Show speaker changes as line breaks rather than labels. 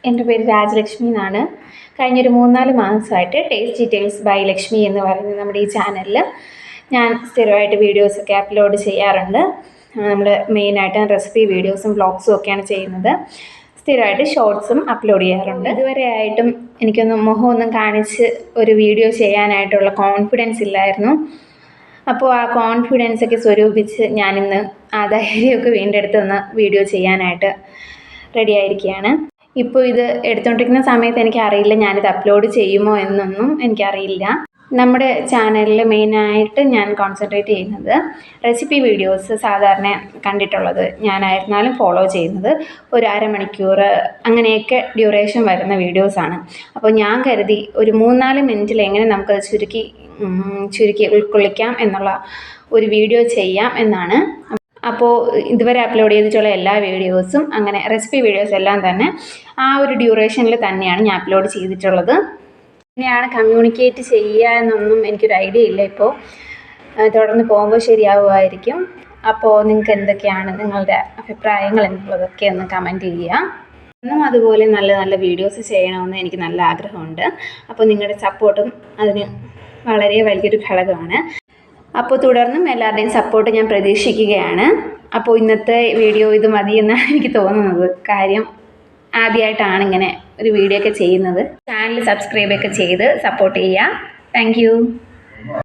എൻ്റെ പേര് രാജലക്ഷ്മി എന്നാണ്. കഴിഞ്ഞൊരു 3-4 മാസമായിട്ട് ടേസ്റ്റി ടേൽസ് ബൈ ലക്ഷ്മി എന്ന് പറയുന്ന നമ്മുടെ ഈ ചാനലിൽ ഞാൻ സ്ഥിരമായിട്ട് വീഡിയോസൊക്കെ അപ്ലോഡ് ചെയ്യാറുണ്ട്. നമ്മൾ മെയിനായിട്ട് റെസിപ്പി വീഡിയോസും വ്ളോഗ്സും ഒക്കെയാണ് ചെയ്യുന്നത്. സ്ഥിരമായിട്ട് ഷോർട്സും അപ്ലോഡ് ചെയ്യാറുണ്ട്. ഇതുവരെ ആയിട്ടും എനിക്കൊന്നും മുഖമൊന്നും കാണിച്ച് ഒരു വീഡിയോ ചെയ്യാനായിട്ടുള്ള കോൺഫിഡൻസ് ഇല്ലായിരുന്നു. അപ്പോൾ ആ കോൺഫിഡൻസൊക്കെ സ്വരൂപിച്ച് ഞാനിന്ന് ആ ധൈര്യമൊക്കെ വീണ്ടെടുത്ത് നിന്ന് വീഡിയോ ചെയ്യാനായിട്ട് റെഡി ആയിരിക്കുകയാണ്. ഇപ്പോൾ ഇത് എടുത്തുകൊണ്ടിരിക്കുന്ന സമയത്ത് എനിക്കറിയില്ല ഞാനിത് അപ്ലോഡ് ചെയ്യുമോ എന്നൊന്നും എനിക്കറിയില്ല. നമ്മുടെ ചാനലിൽ മെയിനായിട്ട് ഞാൻ കോൺസെൻട്രേറ്റ് ചെയ്യുന്നത് റെസിപ്പി വീഡിയോസ് സാധാരണ കണ്ടിട്ടുള്ളത് ഞാനായിരുന്നാലും ഫോളോ ചെയ്യുന്നത് ഒരു അരമണിക്കൂർ അങ്ങനെയൊക്കെ ഡ്യൂറേഷൻ വരുന്ന വീഡിയോസാണ്. അപ്പോൾ ഞാൻ കരുതി ഒരു 3-4 മിനിറ്റിൽ എങ്ങനെ നമുക്കത് ചുരുക്കി ഉൾക്കൊള്ളിക്കാം എന്നുള്ള ഒരു വീഡിയോ ചെയ്യാം എന്നാണ്. അപ്പോൾ ഇതുവരെ അപ്ലോഡ് ചെയ്തിട്ടുള്ള എല്ലാ വീഡിയോസും അങ്ങനെ റെസിപ്പി വീഡിയോസ് എല്ലാം തന്നെ ആ ഒരു ഡ്യൂറേഷനിൽ തന്നെയാണ് ഞാൻ അപ്ലോഡ് ചെയ്തിട്ടുള്ളത്. എങ്ങനെയാണ് കമ്മ്യൂണിക്കേറ്റ് ചെയ്യുക എന്നൊന്നും എനിക്കൊരു ഐഡിയ ഇല്ല. ഇപ്പോൾ തുടർന്ന് പോകുമ്പോൾ ശരിയാവുമായിരിക്കും. അപ്പോൾ നിങ്ങൾക്ക് എന്തൊക്കെയാണ് നിങ്ങളുടെ അഭിപ്രായങ്ങൾ എന്നുള്ളതൊക്കെ ഒന്ന് കമൻറ്റ് ചെയ്യുക. എന്നും അതുപോലെ നല്ല നല്ല വീഡിയോസ് ചെയ്യണമെന്ന് എനിക്ക് നല്ല ആഗ്രഹമുണ്ട്. അപ്പോൾ നിങ്ങളുടെ സപ്പോർട്ടും അതിന് വളരെ വലിയൊരു ഘടകമാണ്. അപ്പോൾ തുടർന്നും എല്ലാവരുടെയും സപ്പോർട്ട് ഞാൻ പ്രതീക്ഷിക്കുകയാണ്. അപ്പോൾ ഇന്നത്തെ വീഡിയോ ഇത് മതിയെന്നാണ് എനിക്ക് തോന്നുന്നത്. കാര്യം ആദ്യമായിട്ടാണ് ഇങ്ങനെ ഒരു വീഡിയോ ഒക്കെ ചെയ്യുന്നത്. ചാനൽ സബ്സ്ക്രൈബൊക്കെ ചെയ്ത് സപ്പോർട്ട് ചെയ്യുക. താങ്ക്